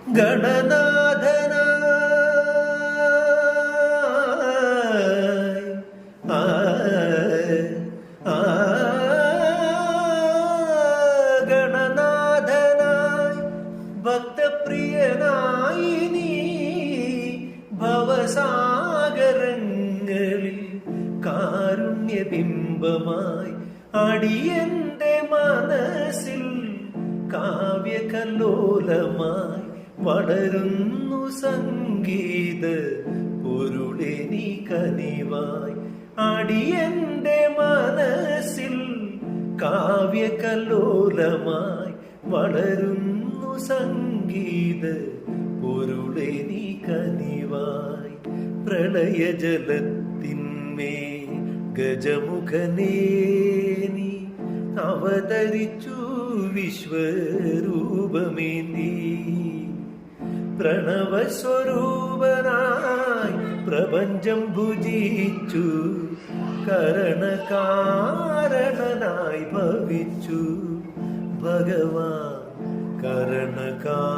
ഗണനാഥനായി ഗണനാഥനായി ഭക്തപ്രിയനായി നീ ഭവസാഗരങ്ങളിൽ കാരുണ്യബിംബമായി അടിയന്റെ മനസ്സിൽ കാവ്യകല്ലോലമായി വളരുന്നു സംഗീത പൊരുളെ നീ കനിവായി. അടിയന്റെ മനസ്സിൽ കാവ്യകല്ലോലമായി വളരുന്നു സംഗീത പൊരുളെ നീ കനിവായി. പ്രളയജലത്തിന്മേ ഗജമുഖനേ നീ അവതരിച്ചു വിശ്വരൂപമേന്തി. പ്രണവസ്വരൂപനായി പ്രപഞ്ചം ഭുജിച്ചു കരണകാരണനായി ഭവിച്ചു ഭഗവാൻ കരണകാരണനായി